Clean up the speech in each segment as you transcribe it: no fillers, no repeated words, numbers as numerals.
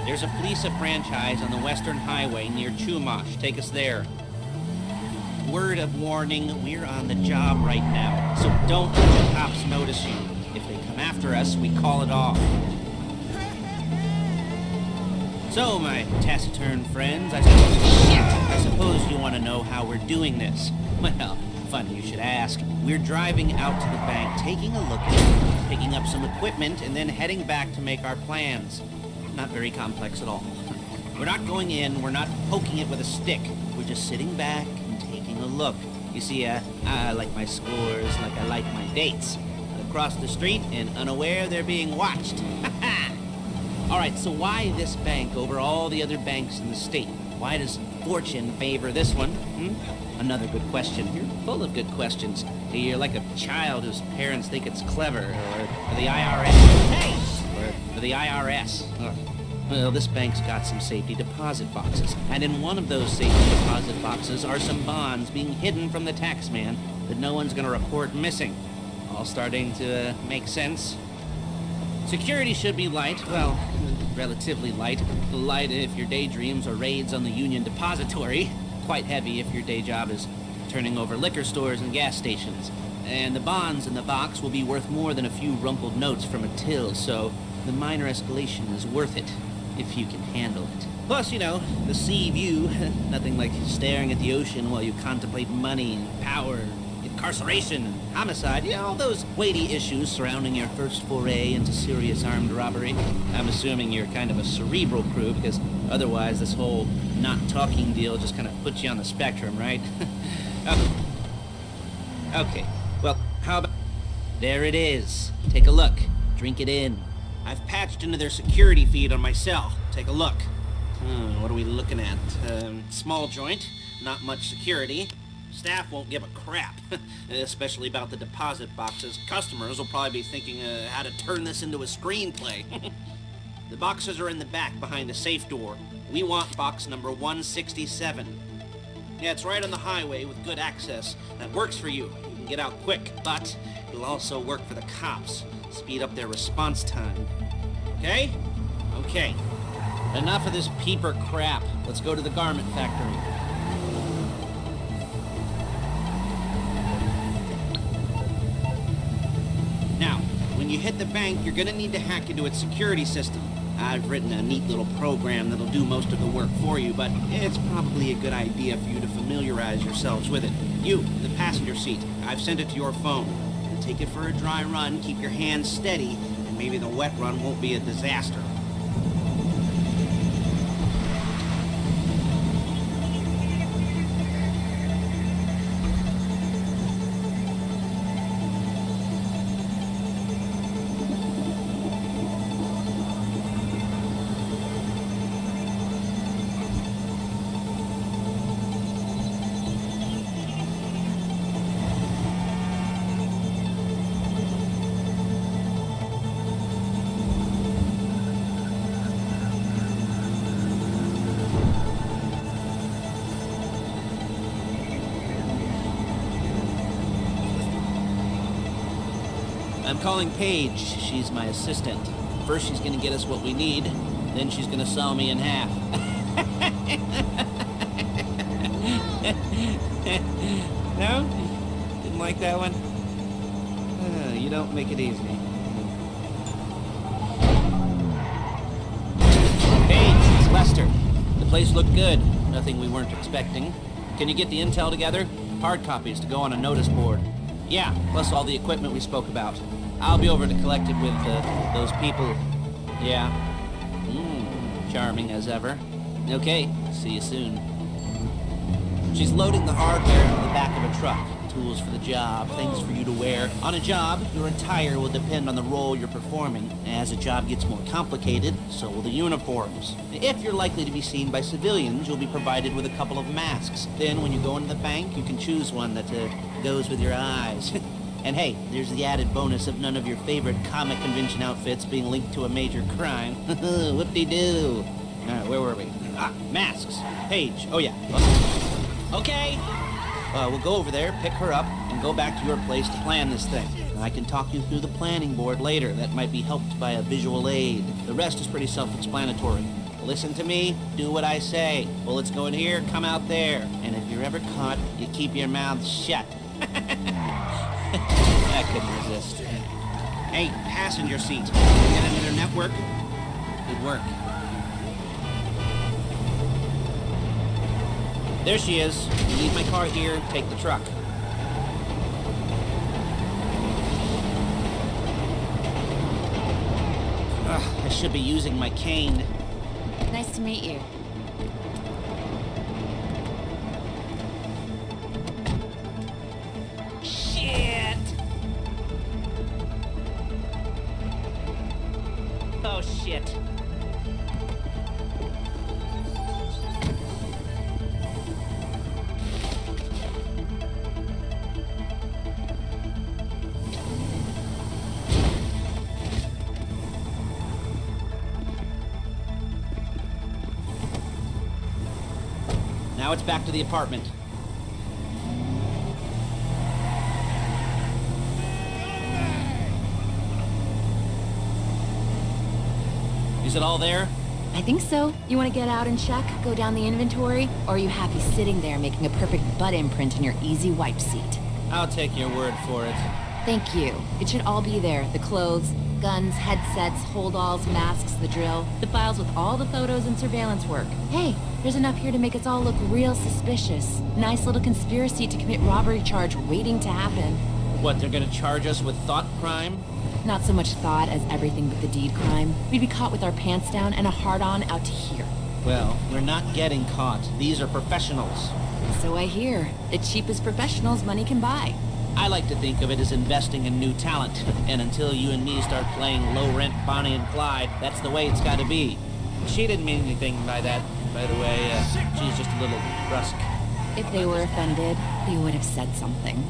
There's a Fleesa franchise on the Western Highway near Chumash. Take us there. Word of warning, we're on the job right now, so don't let the cops notice you. If they come after us, we call it off. So, my taciturn friends, I suppose you want to know how we're doing this. Well, funny you should ask. We're driving out to the bank, taking a look at it, picking up some equipment, and then heading back to make our plans. Not very complex at all. We're not going in, we're not poking it with a stick. We're just sitting back and taking a look. You see, I like my scores like I like my dates. Across the street and unaware they're being watched. Alright, so why this bank over all the other banks in the state? Why does fortune favor this one? Another good question. You're full of good questions. You're like a child whose parents think it's clever, or the IRS. Hey! Or the IRS. Well, this bank's got some safety deposit boxes, and in one of those safety deposit boxes are some bonds being hidden from the tax man that no one's gonna report missing. All starting to make sense? Security should be light, well, relatively light. Light if your daydreams are raids on the Union Depository. Quite heavy if your day job is turning over liquor stores and gas stations. And the bonds in the box will be worth more than a few rumpled notes from a till, so the minor escalation is worth it, if you can handle it. Plus, you know, the sea view, nothing like staring at the ocean while you contemplate money and power, incarceration, and homicide, you know, all those weighty issues surrounding your first foray into serious armed robbery. I'm assuming you're kind of a cerebral crew, because otherwise this whole not talking deal just kind of puts you on the spectrum, right? Okay, well, how about... There it is. Take a look. Drink it in. I've patched into their security feed on my cell. Take a look. What are we looking at? Small joint, not much security. Staff won't give a crap, especially about the deposit boxes. Customers will probably be thinking how to turn this into a screenplay. The boxes are in the back behind the safe door. We want box number 167. Yeah, it's right on the highway with good access. That works for you. You can get out quick, but it'll also work for the cops. Speed up their response time. Okay? Okay. Enough of this peeper crap. Let's go to the garment factory. Now, when you hit the bank, you're gonna need to hack into its security system. I've written a neat little program that'll do most of the work for you, but it's probably a good idea for you to familiarize yourselves with it. You, the passenger seat, I've sent it to your phone. Take it for a dry run, keep your hands steady, and maybe the wet run won't be a disaster. I'm calling Paige. She's my assistant. First she's gonna get us what we need, then she's gonna saw me in half. No? Didn't like that one? You don't make it easy. Paige, it's Lester. The place looked good. Nothing we weren't expecting. Can you get the intel together? Hard copies to go on a notice board. Yeah, plus all the equipment we spoke about. I'll be over to collect it with those people. Yeah. Charming as ever. Okay, see you soon. She's loading the hardware in the back of a truck. Tools for the job, things for you to wear. On a job, your attire will depend on the role you're performing. As a job gets more complicated, so will the uniforms. If you're likely to be seen by civilians, you'll be provided with a couple of masks. Then when you go into the bank, you can choose one that goes with your eyes. And hey, there's the added bonus of none of your favorite comic convention outfits being linked to a major crime. Whoop-de-doo. Where were we? Masks. Paige. Oh yeah. Okay. We'll go over there, pick her up, and go back to your place to plan this thing. I can talk you through the planning board later. That might be helped by a visual aid. The rest is pretty self-explanatory. Listen to me, do what I say. Bullets go in here, come out there. And if you're ever caught, you keep your mouth shut. I couldn't resist. Hey, passenger seat. Get into their network? Good work. There she is. You leave my car here, take the truck. Ugh, I should be using my cane. Nice to meet you. Shit! Oh, shit. Now it's back to the apartment. Is it all there? I think so. You want to get out and check, go down the inventory? Or are you happy sitting there making a perfect butt imprint in your easy wipe seat? I'll take your word for it. Thank you. It should all be there. The clothes, guns, headsets, holdalls, masks, the drill. The files with all the photos and surveillance work. Hey, there's enough here to make us all look real suspicious. Nice little conspiracy to commit robbery charge waiting to happen. What, they're gonna charge us with thought crime? Not so much thought as everything but the deed crime. We'd be caught with our pants down and a hard-on out to here. Well, we're not getting caught. These are professionals. So I hear. The cheapest professionals money can buy. I like to think of it as investing in new talent. And until you and me start playing low-rent Bonnie and Clyde, that's the way it's gotta be. She didn't mean anything by that, by the way. She's just a little brusque. If they were offended, they would have said something.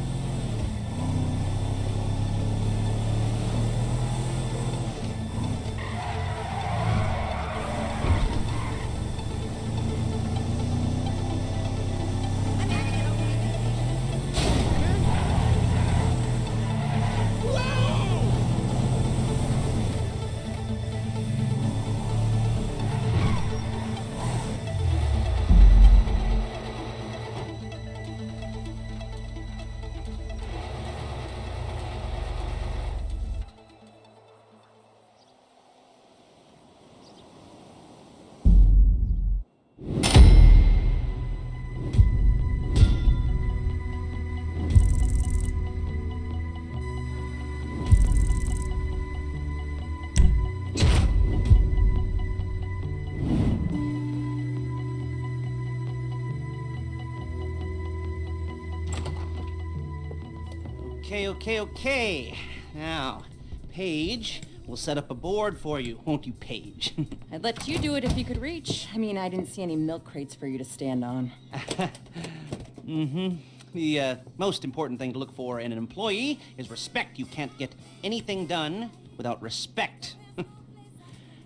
Okay. Now, Paige, we'll set up a board for you, won't you, Paige? I'd let you do it if you could reach. I mean, I didn't see any milk crates for you to stand on. The most important thing to look for in an employee is respect. You can't get anything done without respect.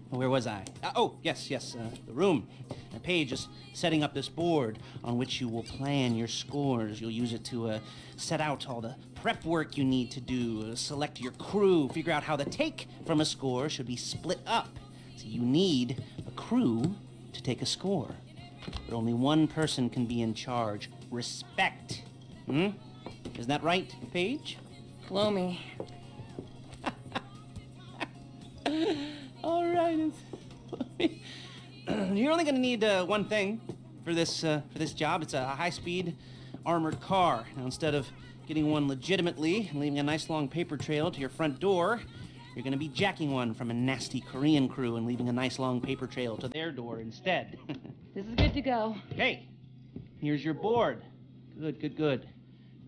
Where was I? Yes, the room. Paige is setting up this board on which you will plan your scores. You'll use it to set out all the prep work you need to do, select your crew, figure out how the take from a score should be split up. So you need a crew to take a score. But only one person can be in charge. Respect. Isn't that right, Paige? Blow me. All right. You're only going to need one thing for this job. It's a high-speed armored car. Now, instead of getting one legitimately and leaving a nice long paper trail to your front door, you're going to be jacking one from a nasty Korean crew and leaving a nice long paper trail to their door instead. This is good to go. Okay, here's your board. Good.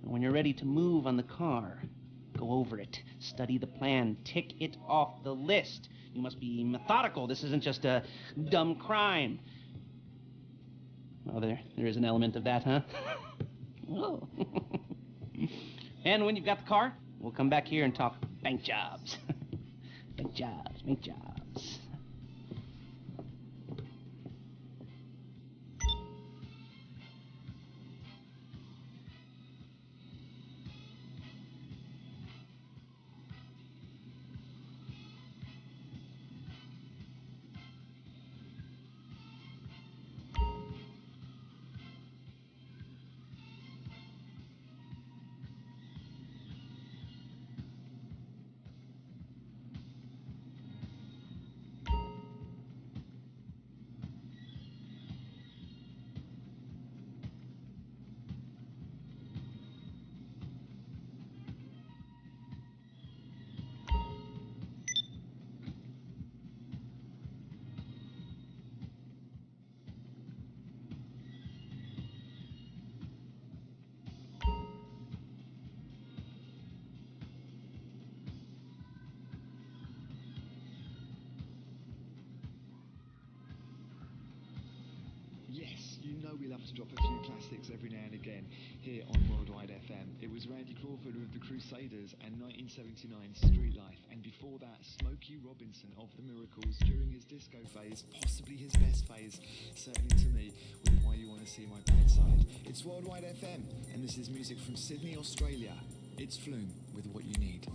And when you're ready to move on the car, go over it, study the plan, tick it off the list. You must be methodical. This isn't just a dumb crime. Well, there is an element of that, huh? Oh. And when you've got the car, we'll come back here and talk bank jobs. Bank jobs. Yes, you know we love to drop a few classics every now and again here on Worldwide FM. It was Randy Crawford with the Crusaders and 1979 Street Life, and before that Smokey Robinson of the Miracles during his disco phase, possibly his best phase, certainly to me, with Why You Wanna See My Bad Side. It's Worldwide FM, and this is music from Sydney, Australia. It's Flume with What You Need.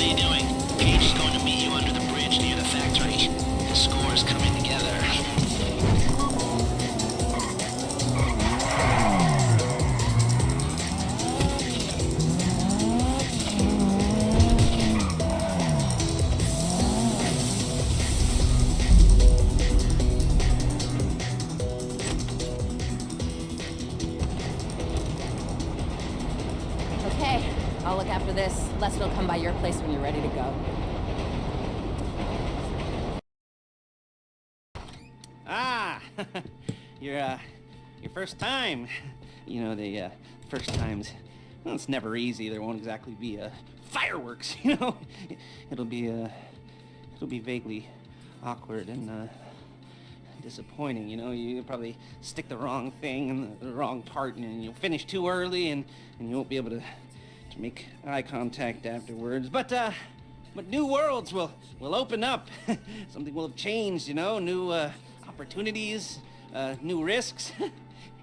are you doing? Gage is going to meet you under the bridge near the factory. The score is coming together. Okay, I'll look after this. Lester will come by your place when you're ready to go. Ah, your first time. You know, the first times, well, it's never easy. There won't exactly be fireworks, you know. It'll be vaguely awkward and disappointing, you know. You probably stick the wrong thing in the wrong part, and you'll finish too early, and you won't be able to make eye contact afterwards. But new worlds will open up. Something will have changed, you know. New opportunities, new risks.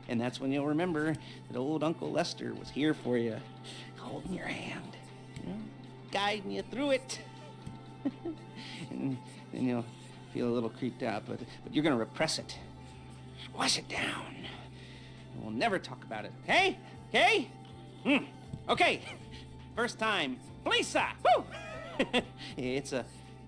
And that's when you'll remember that old Uncle Lester was here for you, holding your hand, you know, guiding you through it. And then you'll feel a little creeped out, but you're gonna repress it. Squash it down. And we'll never talk about it, okay? Okay? Okay. First time. Lisa! Woo! It's a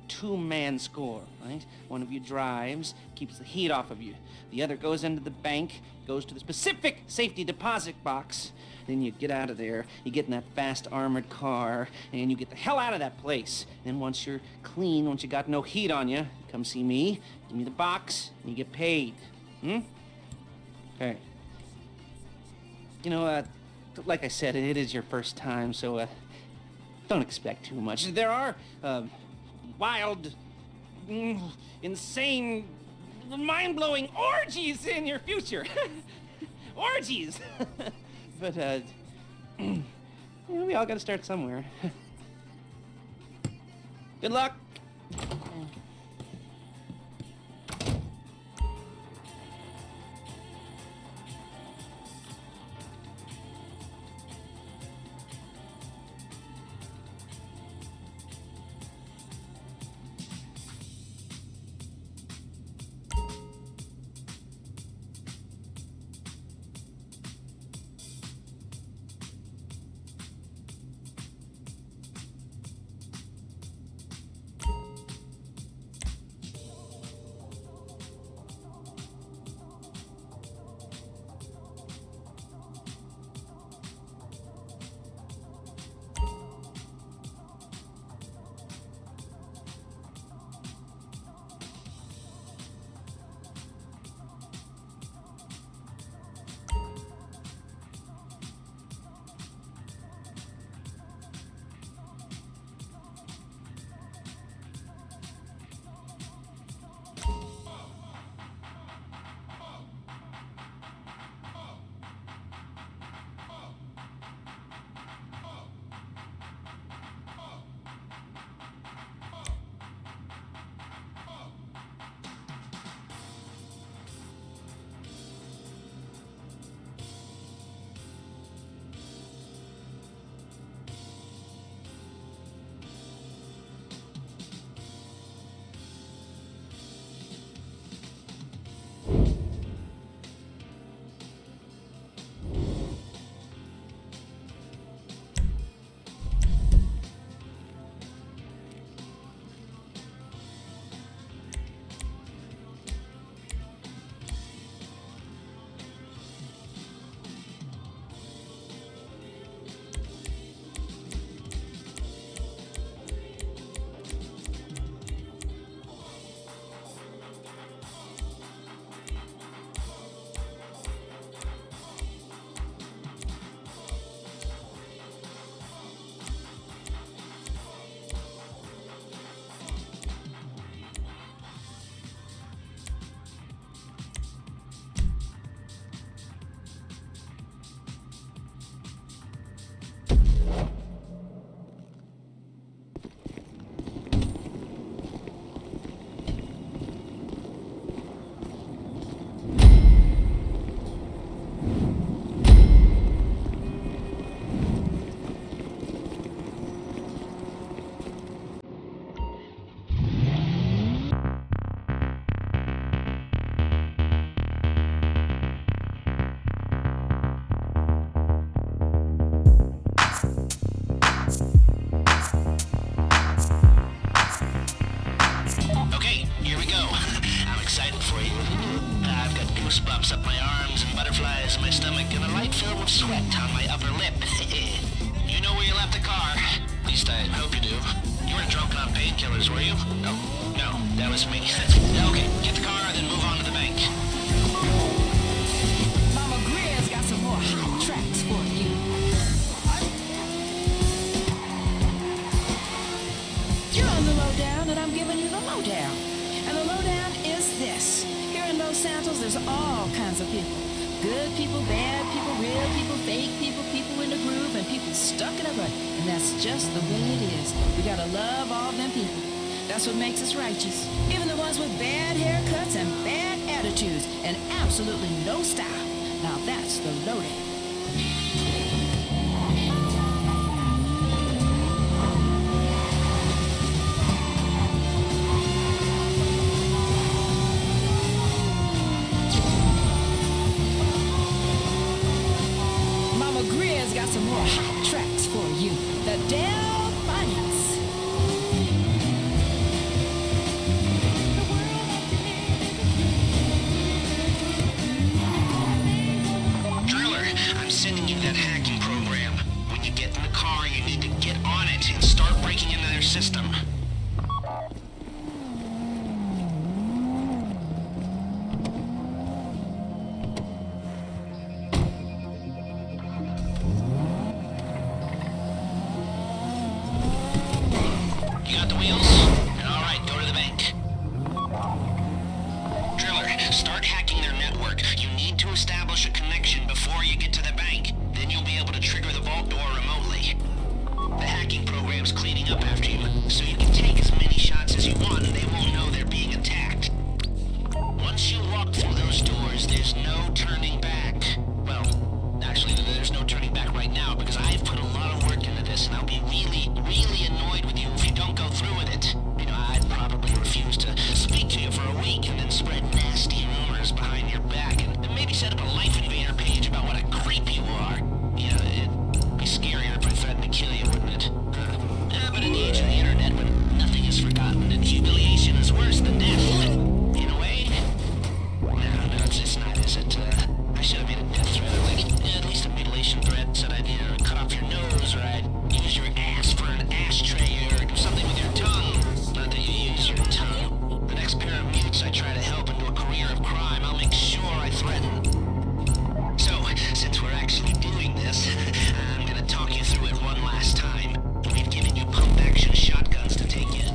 two-man score, right? One of you drives, keeps the heat off of you. The other goes into the bank, goes to the specific safety deposit box. Then you get out of there, you get in that fast armored car, and you get the hell out of that place. Then once you're clean, once you got no heat on you, come see me, give me the box, and you get paid. Okay. You know, like I said, it is your first time, so don't expect too much. There are wild, insane, mind-blowing orgies in your future. Orgies! But, you know, we all gotta start somewhere. Good luck! trailers, were you? No, that was me. Okay, get the car, then move on to the bank. Mama Greer's got some more hot tracks for you. You're on the lowdown, and I'm giving you the lowdown. And the lowdown is this. Here in Los Santos, there's all kinds of people. Good people, bad people, real people, fake people, people in the groove, and people stuck in a rut. And that's just the way it is. We gotta love all them people. That's what makes us righteous. Even the ones with bad haircuts and bad attitudes and absolutely no style. Now that's the lowdown. Mama Greer's got some more hot tracks for you. The Del Finance. Driller, I'm sending you that hacking program. When you get in the car, you need to get on it and start breaking into their system. You got the wheels? All right, go to the bank. Driller, start hacking their network. You need to establish a connection before you get to the bank. Then you'll be able to trigger the vault door remotely. The hacking program's cleaning up after you, so you can take as many shots as you want and they won't know they're being attacked. Once you walk through those doors, there's no turning back. Well, actually, there's no turning back right now because I've put a lot of work into this and I'll be really, really annoyed with you if you don't go through with it. You know, I'd probably refuse to speak to you for a week and then spread nasty rumors behind your back and maybe set up a Life Invader page about what a creep you are. You know, it'd be scarier if I threatened to kill you, wouldn't it? Yeah, but in the age of the internet, when nothing is forgotten and humiliation is worse than death, in a way. No, it's not, is it? I should have made a death threat, or like, at least a mutilation threat, said I'd either cut off your nose, or I'd use your ass for an ashtray, or do something with your tongue. Not that you use your tongue. The next pair of mutes I try to help into a career of crime, I'll make sure I threaten. So, since we're actually doing this, I'm gonna talk you through it one last time. We've given you pump-action shotguns to take in.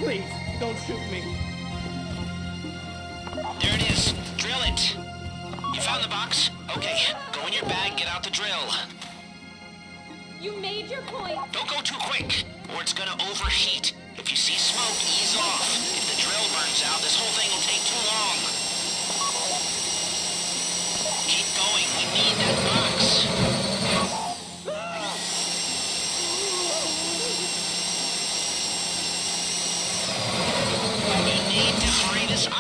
Please, don't shoot me. There it is. Drill it. You found the box? Okay, go in your bag, get out the drill. You made your point. Don't go too quick, or it's gonna overheat. If you see smoke, ease off. If the drill burns out, this whole thing will take too long. Keep going, we need that box. We need to hurry this up.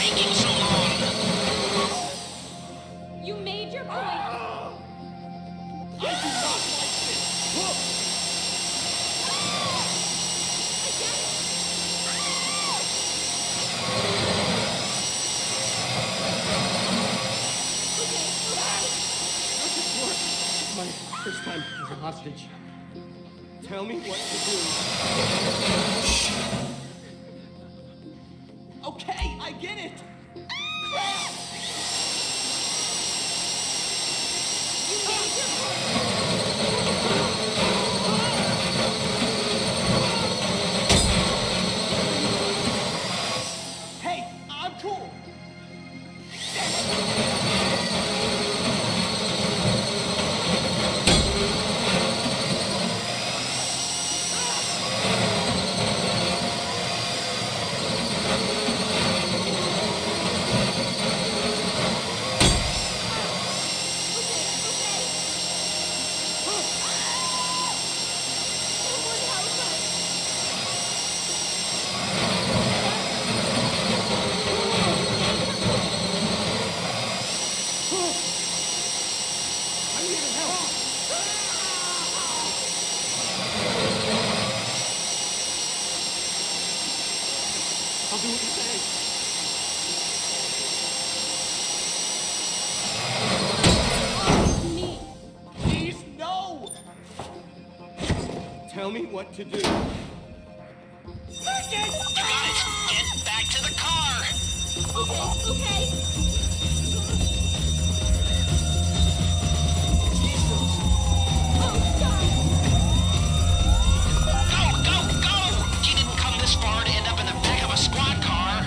taking so long? You made your point. I do not like this! Look! My first time as a hostage. Tell me what to do. Okay, I get it! Crap! You made your point. Hey, I'm cool! I'm here to help! I'll do what you say. Me. Please, no! Tell me what to do. You got it! Get back to the car! Okay. Go! You didn't come this far to end up in the back of a squad car.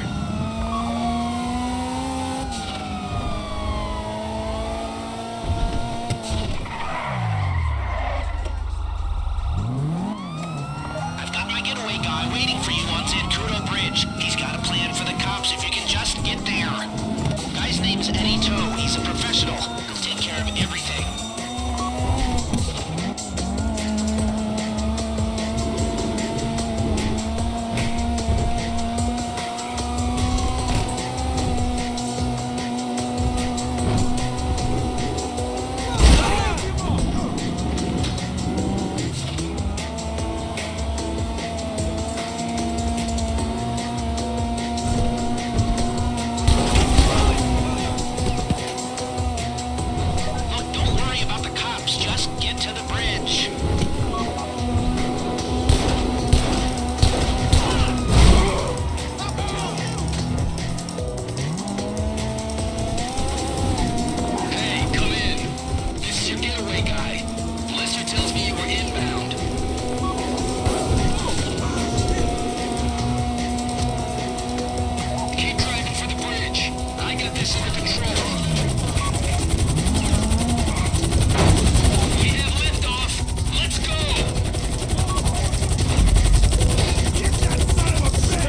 I've got my getaway guy waiting for you on Zancudo Bridge. He's got a plan for the cops if you can just get there. Guy's name's Eddie Toe. He's a professional. He'll take care of everything. Look, don't worry about the cops. Just get to the bridge. Hey, come in. This is your getaway guy. Lester tells me you were inbound. Keep driving for the bridge. I got this under control. We have liftoff. Let's go. Get that son of a bitch!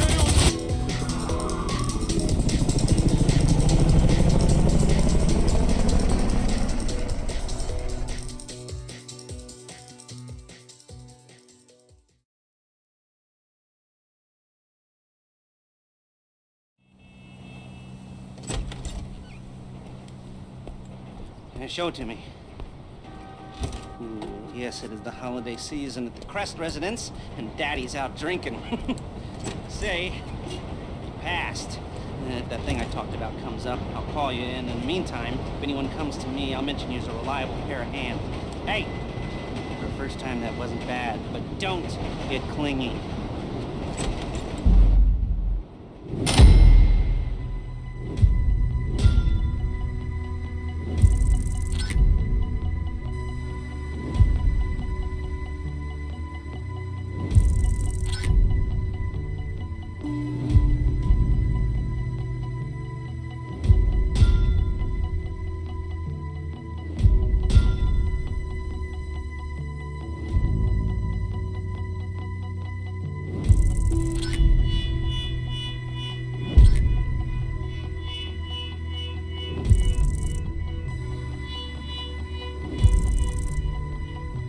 Show it to me. Ooh, yes, it is the holiday season at the Crest residence, and Daddy's out drinking. Say, you passed. If that thing I talked about comes up, I'll call you in. In the meantime, if anyone comes to me, I'll mention you as a reliable pair of hands. Hey, for the first time that wasn't bad, but don't get clingy.